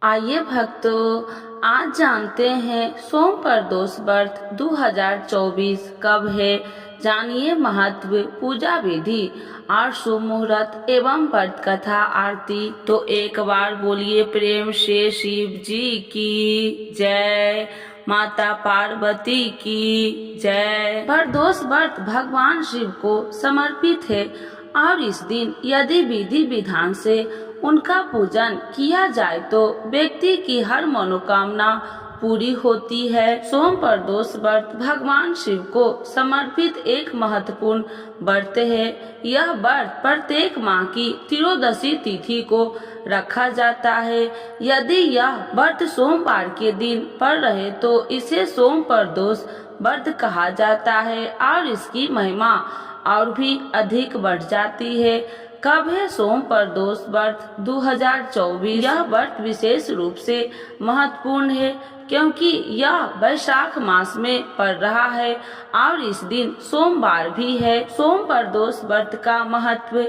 आइए भक्तों, आज जानते हैं सोम प्रदोष व्रत 2024 कब है। जानिए महत्व, पूजा विधि और शुभ मुहूर्त एवं व्रत कथा आरती। तो एक बार बोलिए प्रेम से शिव जी की जय, माता पार्वती की जय। प्रदोष व्रत भगवान शिव को समर्पित है और इस दिन यदि विधि विधान से उनका पूजन किया जाए तो व्यक्ति की हर मनोकामना पूरी होती है। सोम प्रदोष व्रत भगवान शिव को समर्पित एक महत्वपूर्ण व्रत है। यह व्रत प्रत्येक माह की त्रयोदशी तिथि को रखा जाता है। यदि यह व्रत सोमवार के दिन पड़ रहे तो इसे सोम प्रदोष व्रत कहा जाता है और इसकी महिमा और भी अधिक बढ़ जाती है। कब है सोम प्रदोष व्रत 2024? यह व्रत विशेष रूप से महत्वपूर्ण है क्योंकि यह वैशाख मास में पड़ रहा है और इस दिन सोमवार भी है। सोम प्रदोष व्रत का महत्व,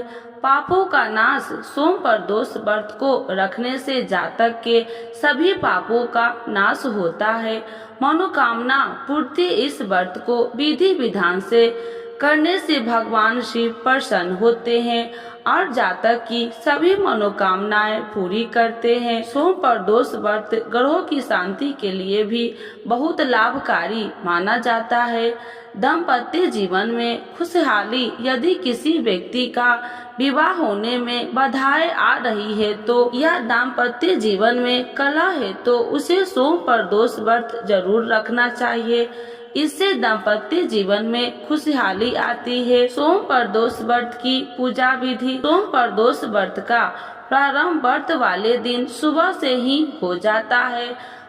पापों का नाश। सोम प्रदोष व्रत को रखने से जातक के सभी पापों का नाश होता है। मनोकामना पूर्ति, इस व्रत को विधि विधान से करने से भगवान शिव प्रसन्न होते हैं और जातक की सभी मनोकामनाएं पूरी करते हैं। सोम प्रदोष व्रत ग्रहों की शांति के लिए भी बहुत लाभकारी माना जाता है। दाम्पत्य जीवन में खुशहाली, यदि किसी व्यक्ति का विवाह होने में बाधाएं आ रही है तो यह दाम्पत्य जीवन में कलह है तो उसे सोम प्रदोष व्रत जरूर रखना चाहिए। इससे दाम्पत्य जीवन में खुशहाली आती है। सोम प्रदोष व्रत की पूजा विधि। सोम प्रदोष व्रत का प्रारंभ व्रत वाले दिन सुबह से ही हो जाता है।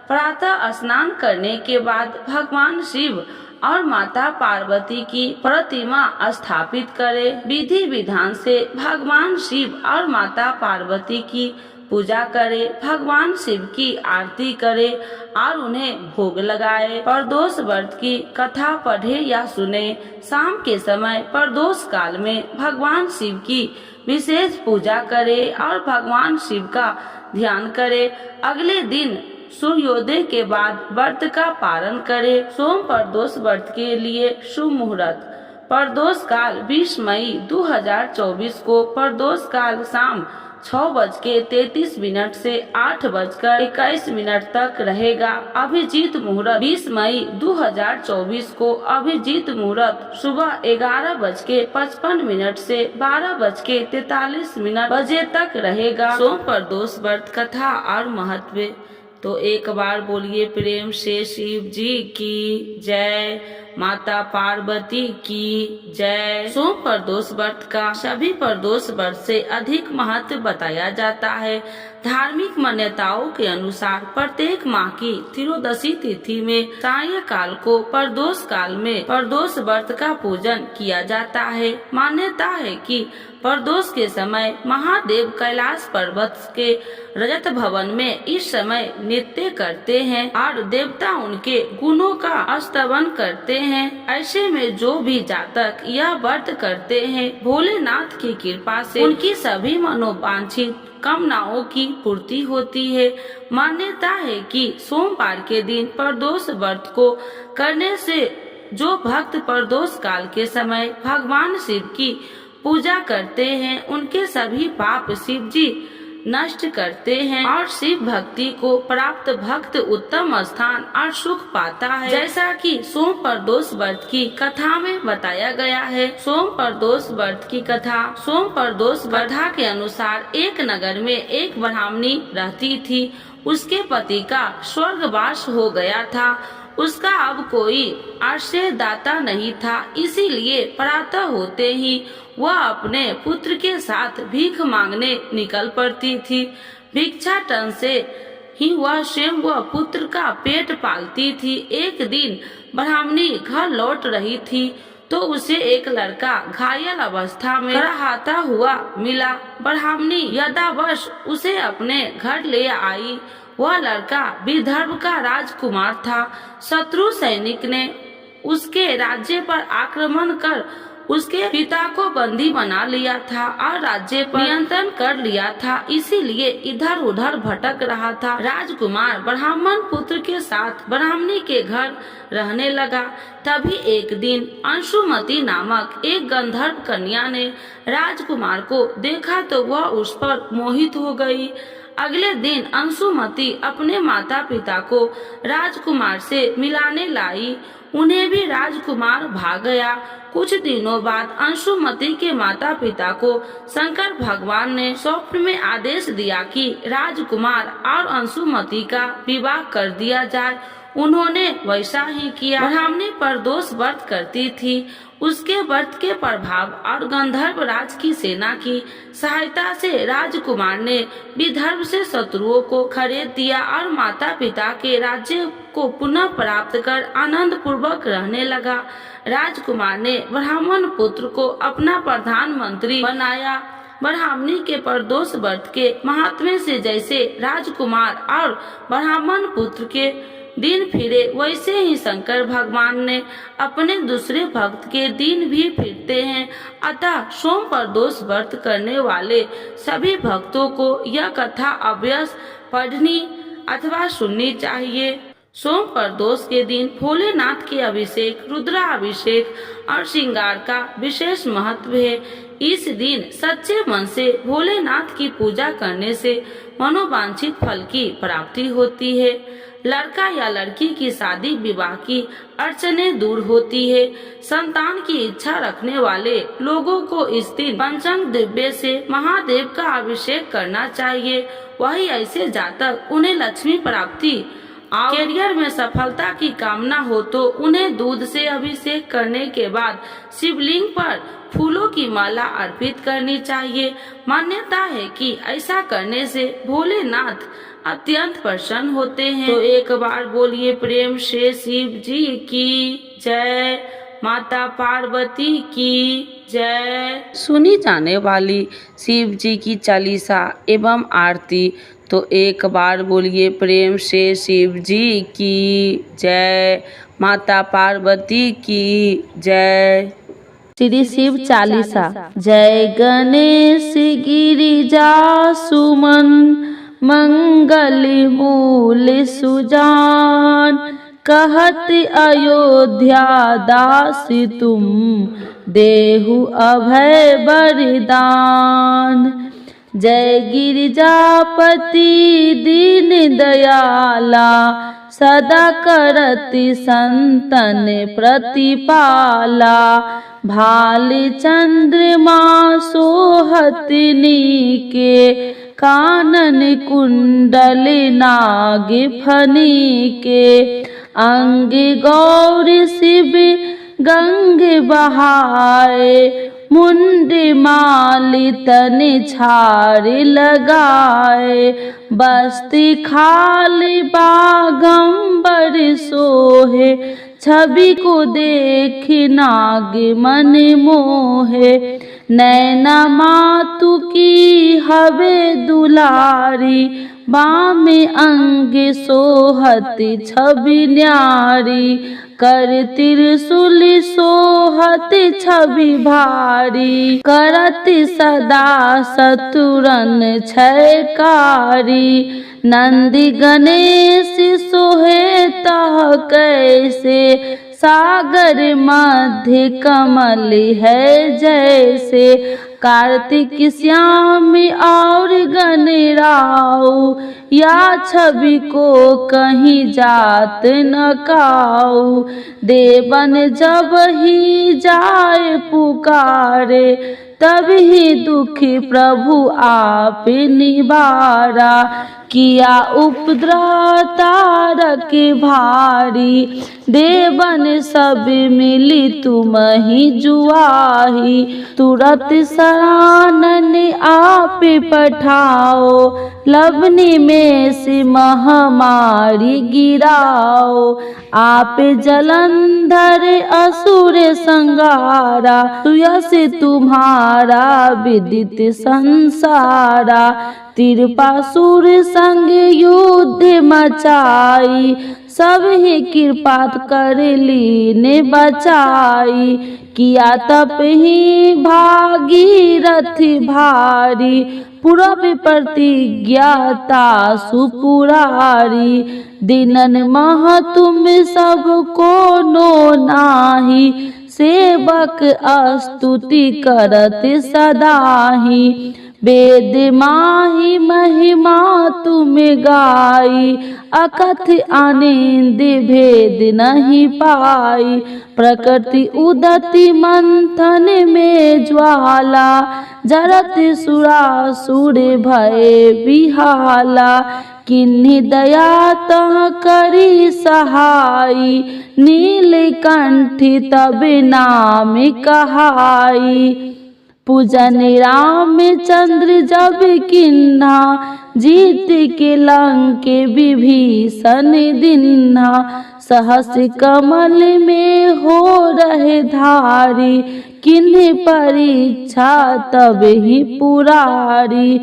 प्रातः स्नान करने के बाद भगवान शिव और माता पार्वती की प्रतिमा स्थापित करें। विधि विधान से भगवान शिव और माता पार्वती की पूजा करे, भगवान शिव की आरती करे और उन्हें भोग लगाए। प्रदोष व्रत की कथा पढ़े या सुने। शाम के समय प्रदोष काल में भगवान शिव की विशेष पूजा करे और भगवान शिव का ध्यान करे। अगले दिन सूर्योदय के बाद व्रत का पारण करे। सोम प्रदोष व्रत के लिए शुभ मुहूर्त। प्रदोष काल 20 मई 2024 को प्रदोष काल शाम 6:33 से 8:21 तक रहेगा। अभिजीत मुहूर्त 20 मई 2024 को अभिजीत मुहूर्त सुबह 11:55 से 12:43 बजे तक रहेगा। सोम प्रदोष व्रत कथा और महत्व। तो एक बार बोलिए प्रेम से शिव जी की जय, माता पार्वती की जय। सोम प्रदोष व्रत का सभी प्रदोष व्रत से अधिक महत्व बताया जाता है। धार्मिक मान्यताओं के अनुसार प्रत्येक माह की त्रयोदशी तिथि में सायंकाल को प्रदोष काल में प्रदोष व्रत का पूजन किया जाता है। मान्यता है कि प्रदोष के समय महादेव कैलाश पर्वत के रजत भवन में इस समय नृत्य करते हैं और देवता उनके गुणों का स्तवन करते हैं। ऐसे में जो भी जातक यह व्रत करते हैं, भोलेनाथ की कृपा से उनकी सभी मनोवांछित कामनाओं की पूर्ति होती है। मान्यता है कि सोमवार के दिन प्रदोष व्रत को करने से जो भक्त प्रदोष काल के समय भगवान शिव की पूजा करते हैं, उनके सभी पाप शिव जी नष्ट करते हैं और शिव भक्ति को प्राप्त भक्त उत्तम स्थान और सुख पाता है। जैसा कि सोम प्रदोष व्रत की कथा में बताया गया है। सोम प्रदोष व्रत की कथा। सोम प्रदोष कथा के अनुसार एक नगर में एक ब्राह्मणी रहती थी। उसके पति का स्वर्गवास हो गया था। उसका अब कोई आश्रयदाता नहीं था, इसीलिए प्रातः होते ही वह अपने पुत्र के साथ भीख मांगने निकल पड़ती थी। भिक्षाटन से ही वह स्वयं व पुत्र का पेट पालती थी। एक दिन ब्राह्मणी घर लौट रही थी तो उसे एक लड़का घायल अवस्था में कराहता हुआ मिला। ब्राह्मणी यदावश उसे अपने घर ले आई। वह लड़का विदर्भ का राजकुमार था। शत्रु सैनिक ने उसके राज्य पर आक्रमण कर उसके पिता को बंदी बना लिया था और राज्य पर नियंत्रण कर लिया था, इसीलिए इधर उधर भटक रहा था। राजकुमार ब्राह्मण पुत्र के साथ ब्राह्मणी के घर रहने लगा। तभी एक दिन अंशुमति नामक एक गंधर्व कन्या ने राजकुमार को देखा तो वह उस पर मोहित हो गई। अगले दिन अंशुमति अपने माता पिता को राजकुमार से मिलाने लाई। उन्हें भी राजकुमार भाग गया। कुछ दिनों बाद अंशुमति के माता पिता को शंकर भगवान ने स्वप्न में आदेश दिया कि राजकुमार और अंशुमति का विवाह कर दिया जाए। उन्होंने वैसा ही किया। ब्राह्मणी परदोष व्रत करती थी। उसके व्रत के प्रभाव और गंधर्व राज की सेना की सहायता से राजकुमार ने विदर्भ से शत्रुओं को खदेड़ दिया और माता पिता के राज्य को पुनः प्राप्त कर आनंद पूर्वक रहने लगा। राजकुमार ने ब्राह्मण पुत्र को अपना प्रधानमंत्री बनाया। ब्राह्मणी के परदोष व्रत के महात्म्य से जैसे राजकुमार और ब्राह्मण पुत्र के दिन फिरे, वैसे ही शंकर भगवान ने अपने दूसरे भक्त के दिन भी फिरते हैं। अतः सोम प्रदोष व्रत करने वाले सभी भक्तों को यह कथा अवश्य पढ़नी अथवा सुननी चाहिए। सोम प्रदोष के दिन भोलेनाथ के अभिषेक, रुद्राभिषेक और श्रृंगार का विशेष महत्व है। इस दिन सच्चे मन से भोलेनाथ की पूजा करने से मनोवांछित फल की प्राप्ति होती है। लड़का या लड़की की शादी विवाह की अड़चने दूर होती है। संतान की इच्छा रखने वाले लोगों को इस दिन पंचंग दिव्य से महादेव का अभिषेक करना चाहिए। वही ऐसे जातक उन्हें लक्ष्मी प्राप्ति और करियर में सफलता की कामना हो तो उन्हें दूध से अभिषेक करने के बाद शिवलिंग पर फूलों की माला अर्पित करनी चाहिए। मान्यता है कि ऐसा करने से भोलेनाथ अत्यंत प्रसन्न होते हैं। तो एक बार बोलिए प्रेम से शिव जी की जय, माता पार्वती की जय। सुनी जाने वाली शिव जी की चालीसा एवं आरती, तो एक बार बोलिए प्रेम से शिव जी की जय, माता पार्वती की जय। श्री शिव चालीसा। जय गणेश गिरिजा सुमन, मंगल मूल सुजान, कहत अयोध्या दास तुम, देहु अभय वरदान। जय गिरिजापति दीन दयाला, सदा करति संतन प्रतिपाला। भाल चंद्रमा सोहत नीके, कानन कुंडल नाग फनी के। अंग गौर शिव गंग बहाए, मुंड माल तन छार लगाए। बस्ती खाल बागंबर सोहे, छवि को देख नाग मन मोहे। नैना मातु की हवे दुलारी, बाम अंग सोहत छवि न्यारी। कर त्रिशूल सोहत छवि भारी, करत सदा शत्रुरन क्षयकारी। नंदी गणेश सोहे तह कैसे, सागर मध्य कमल है जैसे। कार्तिक श्याम और गणराऊ, या छवि को कहीं जात न काऊ। देवन जब ही जाए पुकारे, तब ही दुखी प्रभु आप निवारा। किया उपद्रव तारक भारी, देवन सब मिली तुम ही जुआही। तुरत शरणन आप पठाओ, लवनी में से महामारी गिराओ। आप जलंधर असुर संगारा, सुयस तुम्हारा विदित संसारा। त्रिपासुर संग युद्ध मचाई, सब ही कृपा कर लीन बचाई। किया तप ही भागीरथ भारी, पूरब प्रतिज्ञाता सुपुरारी, दिनन मह तुम सब को नो नाही, सेवक स्तुति करत सदाही, वेद माही महिमा तुम गाई, अकथ आनंद भेद नहीं पाई, प्रकृति उदति मंथन में ज्वाला, जरत सुरासुर भय बिहाला, किन्हीं दया तह करी सहाई, नीलकंठ तब नाम कहाई, पूजन रामचंद्र जब किन्हा, जीत के लंक विभीषण दिन्हा, सहस कमल में हो रहे धारी, किन्हीं परीक्षा तब ही पुरारी,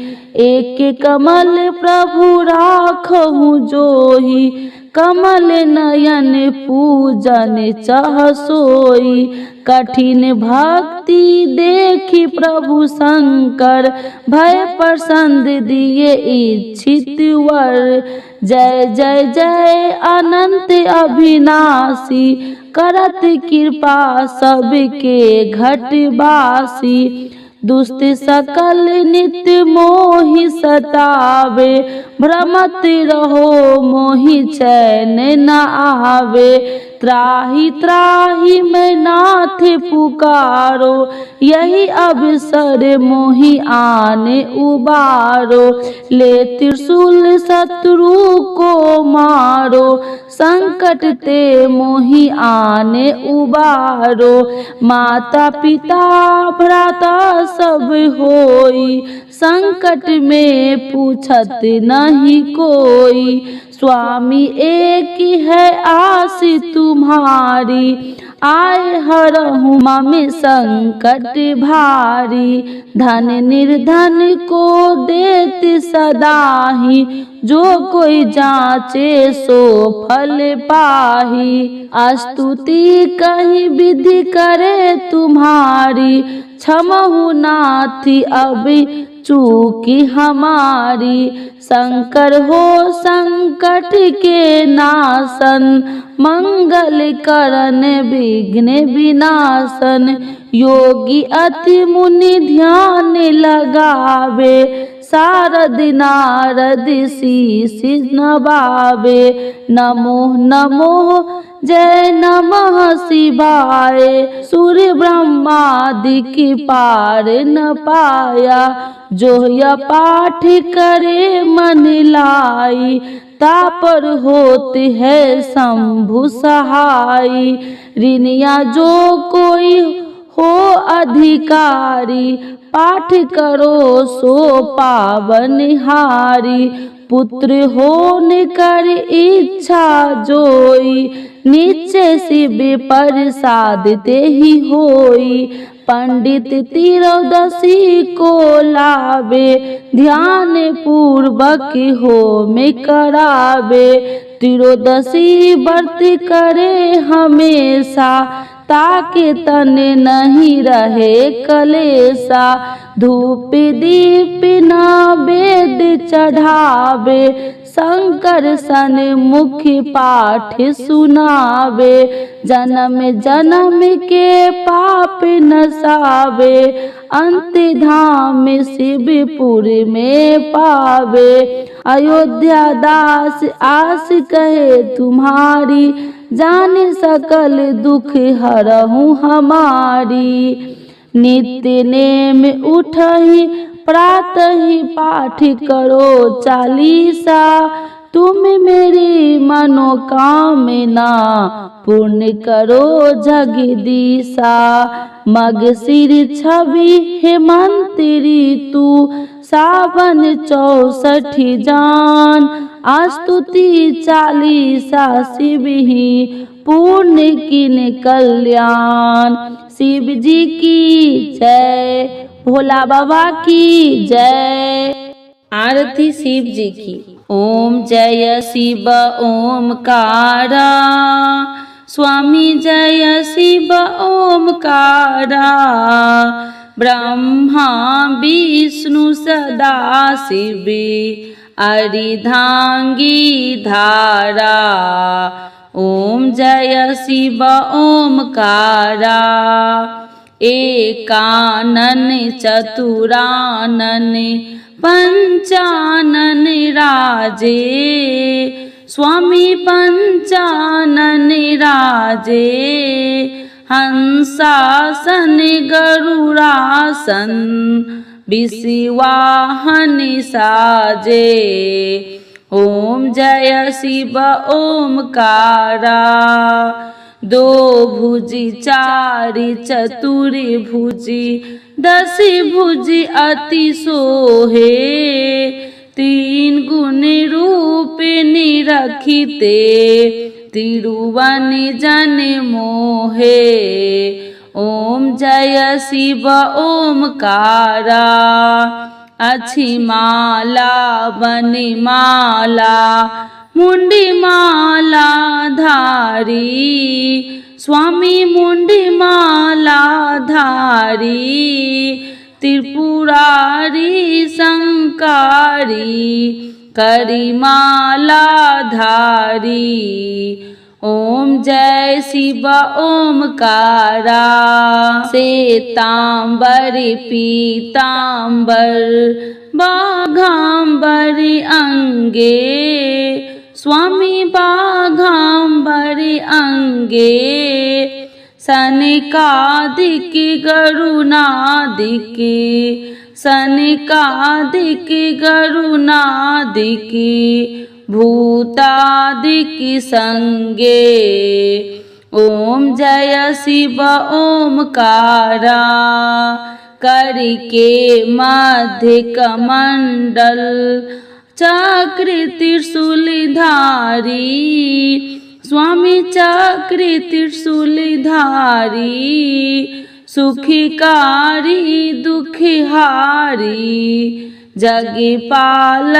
एक कमल प्रभु राखहु जोही, कमल नयन पूजन चह सोई, कठिन भक्ति देखी प्रभु शंकर, भय प्रसन्न दिए इच्छित वर, जय जय जय अनंत अविनाशी, करत कृपा सबके घटवासी, दुष्ट सकल नित्य मोहि सतावे, भ्रमत रहो मोहि चैन न आवे, त्राहि त्राहि मैं नाथ पुकारो, यही अवसर मोहि आने उबारो, ले त्रिशूल शत्रु को मारो, संकट ते मोहि आने उबारो, माता पिता भ्राता सब होई, संकट में पूछत नहीं कोई, स्वामी एक है आस तुम्हारी, आए हरहु मम संकट भारी, धन निर्धन को देत सदाही, जो कोई जाचे सो फल पाही, स्तुति कहीं विधि करे तुम्हारी, क्षमहु नाथ अब चूकी हमारी, शंकर हो संकट के नाशन, मंगल करन विघ्न विनाशन, योगी अति मुनि ध्यान लगावे, शारद नारद शीस नवावे, नमो नमो जय नमः शिवाय, सूर्य ब्रह्मादि की पार न पाया, जो यह पाठ करे मन लाई, तापर होते है शंभु सहाई, ऋणिया जो कोई हो अधिकारी, पाठ करो सो पावन हारी, पुत्र होने कर इच्छा जोई, नीचे शिव प्रसाद ते ही होई, पंडित त्रयोदशी को लावे, ध्यान पूर्वक होम करावे, त्रयोदशी व्रत करे हमेशा, ताके तन नहीं रहे कलेसा, धूप दीप नैवेद्य चढ़ावे, शंकर सन मुख पाठ सुनावे, जन्म जन्म के पाप नसावे, अंत धाम शिवपुर में पावे, अयोध्या दास आस कहे तुम्हारी, जाने सकल दुख हरहु हमारी, नित्य नेम उठहि प्रातः ही पाठ करो चालीसा, तुम मेरी मनोकामना पूर्ण करो जगदीशा, मगशिर छवि हेमंत ऋतु, सावन 64 जान, स्तुति चालीसा शिव ही पूर्ण किन कल्याण, शिव जी की जय, भोला बाबा की जय। आरती शिव जी की। ओम जय शिव ओमकारा, स्वामी जय शिव ओमकारा। ब्रह्मा विष्णु सदा शिव अर्धांगी धारा। ओम जय शिव ओमकारा। एकानन चतुरानन पंचानन राजे। स्वामी पंचानन राजे। हंसासन गरुड़ासन विषवाहन साजे। ओम जय शिव ओमकारा। दो भुजी चारि चतुरी भुजी दसी भुजी अति सोहे। तीन गुण रूप निरखिते तिरुवन जन मोहे। ओम जय शिव ओमकारा। अच्छी माला बनी माला मुंडी माला धारी। स्वामी मुंडी माला धारी। त्रिपुरारी संकारी करी माला धारी। ओम जय शिव ओमकारा। श्वेतांबर पीतांबर बाघांबर अंगे। स्वामी बाघांबर अंगे। सनकादिक गरुनादिक सनकादिक गरुनादिक भूतादिक संगे। ओम जय शिव ओमकारा। करके मध्य कमंडल चक्र त्रिशूलधारी। स्वामी चक्र त्रिशूलधारी। सुखकारी दुखहारी जग पालनकारी।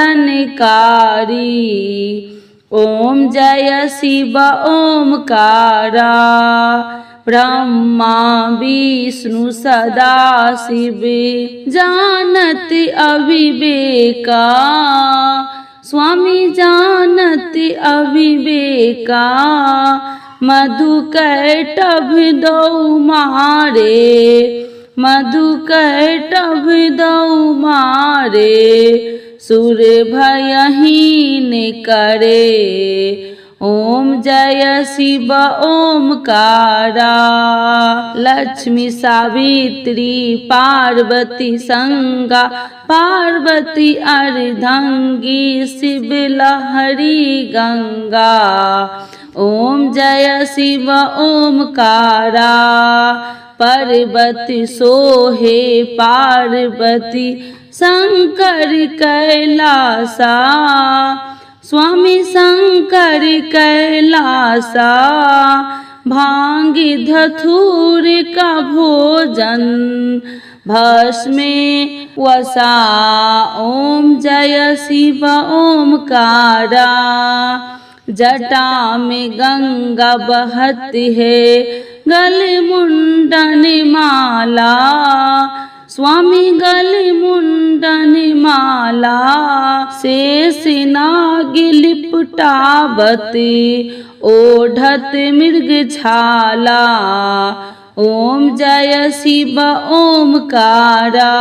ओम जय शिव ओमकारा। ब्रह्मा विष्णु सदा शिव जानत अविवेका। स्वामी जानत अविवेका। मधु कैटभ दौ मारे। मधु कैटभ दौ मारे। सुर भयहीन करे। ओम जय शिव ओमकारा। लक्ष्मी सावित्री पार्वती संगा पार्वती अर्धांगी शिव लहरी गंगा। ओम जय शिव ओमकारा। पर्वत सोहे पार्वती शंकर कैलासा। स्वामी शंकर कैलासा। भांग धतूर का भोजन भस्म वसा। ओम जय शिव ओमकारा। जटा में गंगा बहती है गल मुंडन माला। स्वामी गल मुंडन माला। शेष नाग लिपटावती ओढ़त मृग छाला। ओम जय शिव ओमकारा।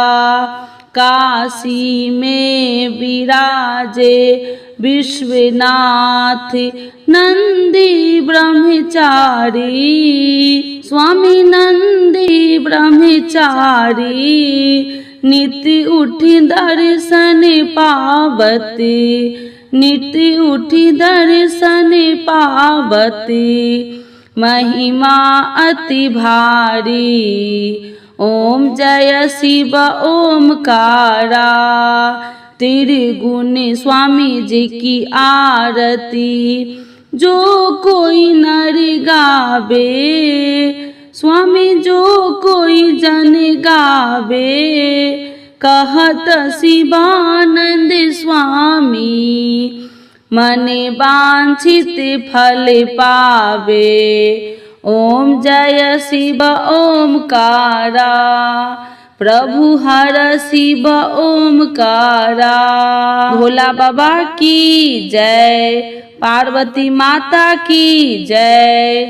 काशी में विराजे विश्वनाथ नंदी ब्रह्मचारी। स्वामी नंदी ब्रह्मचारी। नित्य उठी दर्शन पावती। नित्य उठी दर्शन पावती। महिमा अति भारी। ओम जय शिव ओमकारा। त्रिगुण स्वामी जी की आरती जो कोई नर गावे। स्वामी जो कोई जन गावे। कहत शिवानंद स्वामी मन वांछित फल पावे। ओम जय शिव ओमकारा, प्रभु हर शिव ओमकारा। भोला बाबा की जय, पार्वती माता की जय।